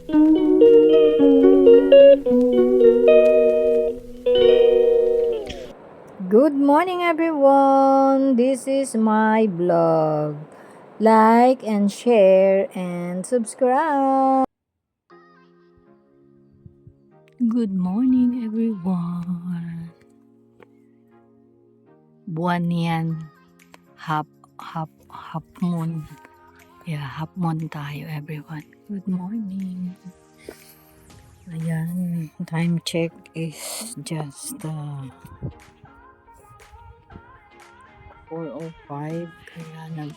Good morning everyone. This is my vlog. Like and share and subscribe. Good morning everyone. Buwan yan. Half moon. Yeah, half moon tayo everyone. Good morning. Ayan, time check is just 4:05, kaya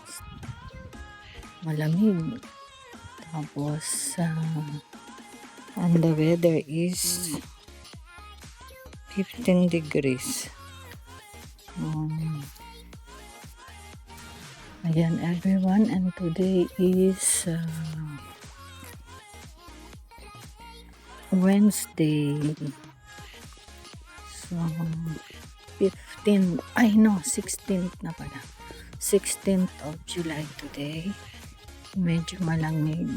malamig. Tapos and the weather is 15 degrees. Ayan everyone, and today is Wednesday. So 16th na pala. 16th of July today. Medyo malamig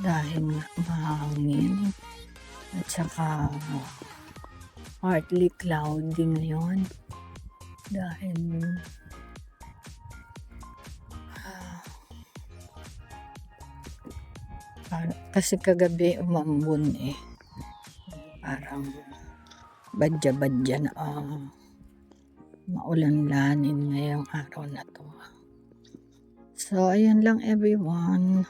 dahil nga mahangin at saka partly cloudy ngayon dahil kasi kagabi umambon parang badya-badya na maulan-lanin ngayong araw na to. So ayan lang everyone,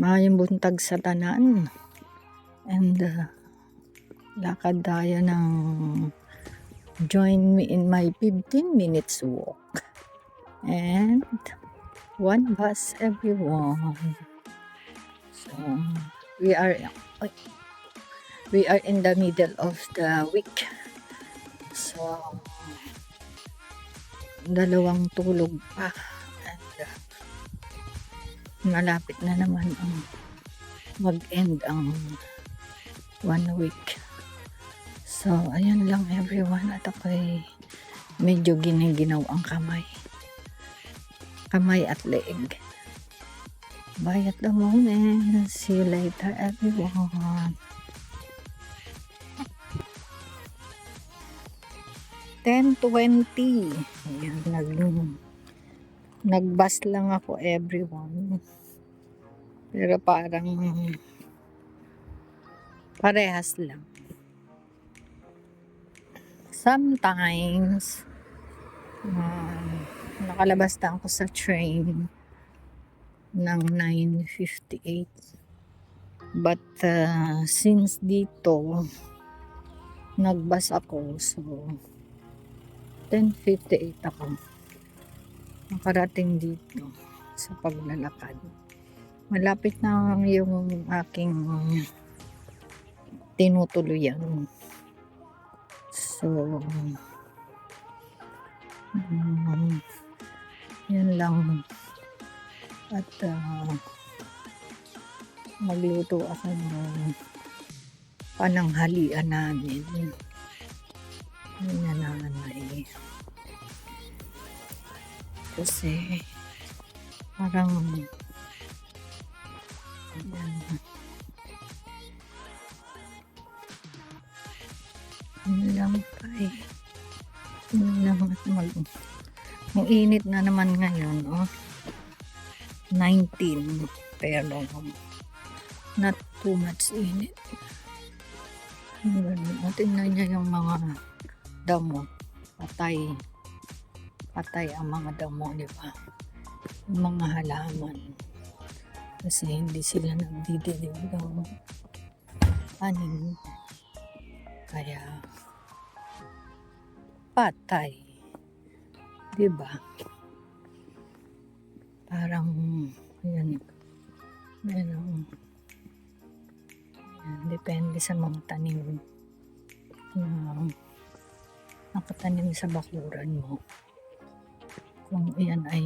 maayong buntag sa tanan, and lakad tayo ng join me in my 15 minutes walk and one bus everyone. So we are in the middle of the week. So dalawang tulog pa and malapit na naman ang mag-end ang 1 week. So ayan lang everyone, at ako'y medyo giniginaw ang kamay at leeg. Bye at the moment. See you later everyone. 10:20. Ayan, nagbus lang ako everyone. Pero parang parehas lang. Sometimes nakalabas na ako sa train ng 9:58. But since dito nagbus ako, so 10:58 ako nakarating dito sa paglalakad. Malapit na yung aking tinutuluyan. So yan lang. At magluto ako ng pananghalian namin. Yun na nanay. Kasi parang yun lang pa yun lang, at ang init na naman ngayon 19, pero not too much init. Tingnan niya yung mga damo, patay ang mga damo, di ba? Yung mga halaman, kasi hindi sila nagdidilig ng anin, kaya patay, di ba? Parang yan, depende sa mga tanim na nakatanim sa bakuran mo. Kung yan ay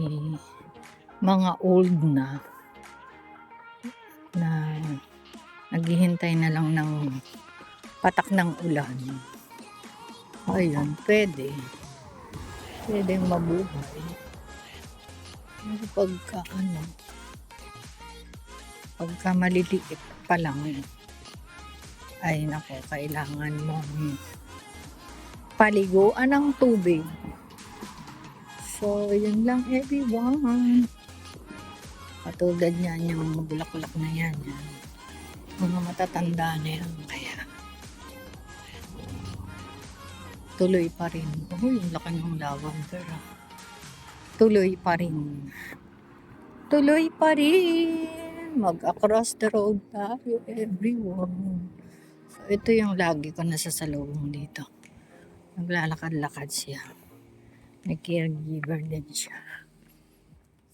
mga old na naghihintay na lang ng patak ng ulan, ayun, pwedeng mabuhay. Pero pagka Pagka maliliit pa lang, ay nako, kailangan mong paliguan ng tubig. So, yun lang everyone. Katulad niyan, yung bulaklak na yan. Mga matatanda na yan. Kaya, tuloy pa rin. Oh, yung laki ng lavender. Tuloy pa rin. Tuloy pa rin. Mag-across the road tayo, everyone. So, ito yung lagi ko nasasalubong dito. Naglalakad-lakad siya. May caregiver din siya.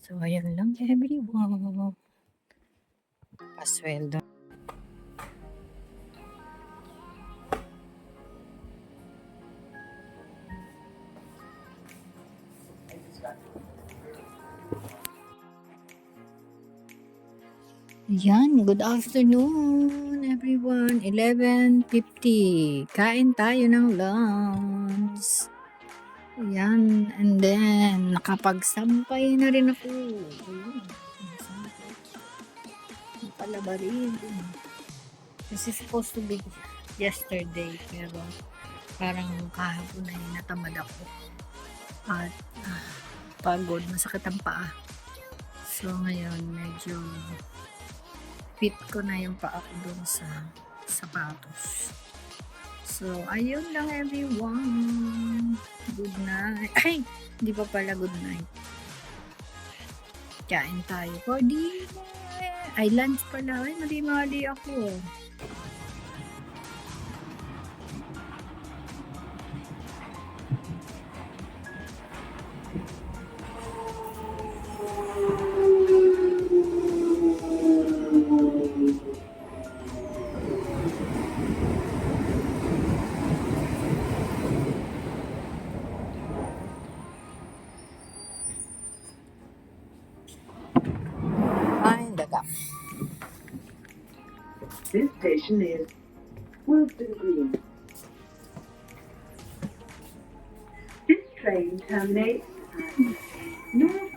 So, ayun lang everyone. Pasweldo. Yan, good afternoon everyone. 11:50. Kain tayo ng lunch. Yan, and then nakapagsampay na rin ako. Ayun, napalaba rin. This is supposed to be yesterday, pero parang kahapon ay natamad ako. At pagod, masakit ang paa. So ngayon, medyo fit ko na yung paa ko dun sa sapatos. So, ayun lang everyone. Good night. Ay, hindi pa pala good night. Kain tayo for dinner. Ay, lunch pala. Ay, mali ako. This station is Wilson Green. This train terminates at North.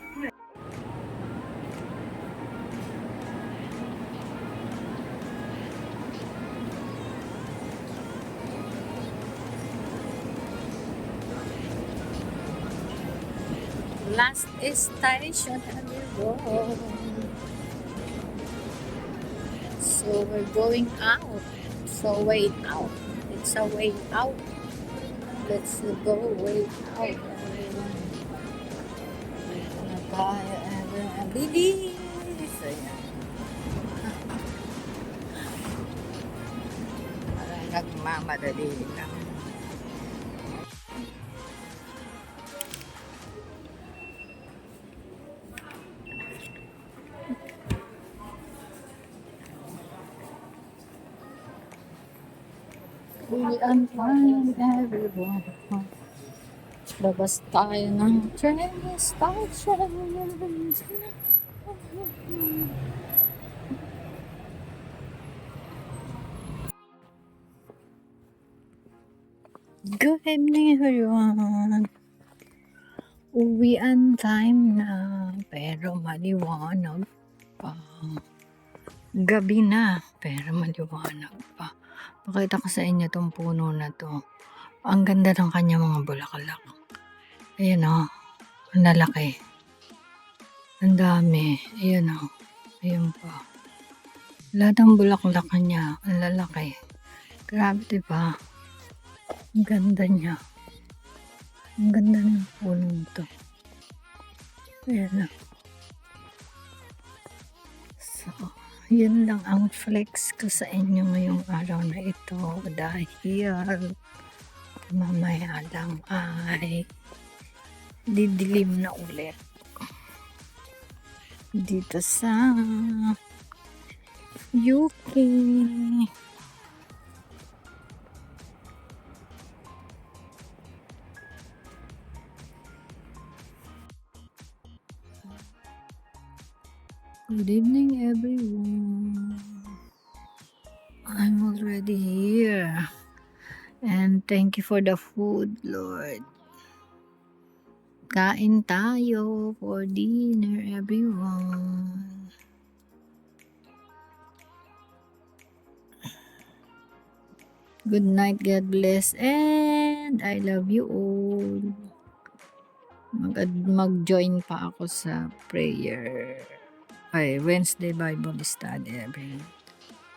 Last station, everyone. So we're going out. So way out. It's a way out. Let's go way out. Bilis! Ayan. Parang nagmamadali lang. We are fine, everyone. Labas tayo ng train station. Good evening, everyone. Uwian time na, pero maliwanag pa. Gabi na, pero maliwanag pa. Pakita ko sa inyo tong puno na to. Ang ganda ng kanya mga bulaklak. Ayan o, ang lalaki. Ang dami. Ayan o, ayan pa. Lahat ng bulaklak niya, ang lalaki. Grabe diba? Ang ganda niya. Ang ganda ng puno to. Ayan o. So, yun lang ang flex ko sa inyo ngayong araw na ito dahil mamaya lang ay didilim na ulit dito sa UK. Good evening everyone. I'm already here. And thank you for the food, Lord. Kain tayo for dinner, everyone. Good night, God bless, and I love you all. Mag-join pa ako sa prayer. Ay, Wednesday Bible Study.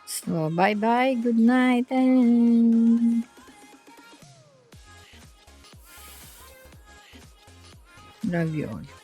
So, bye-bye. Good night. And love you all.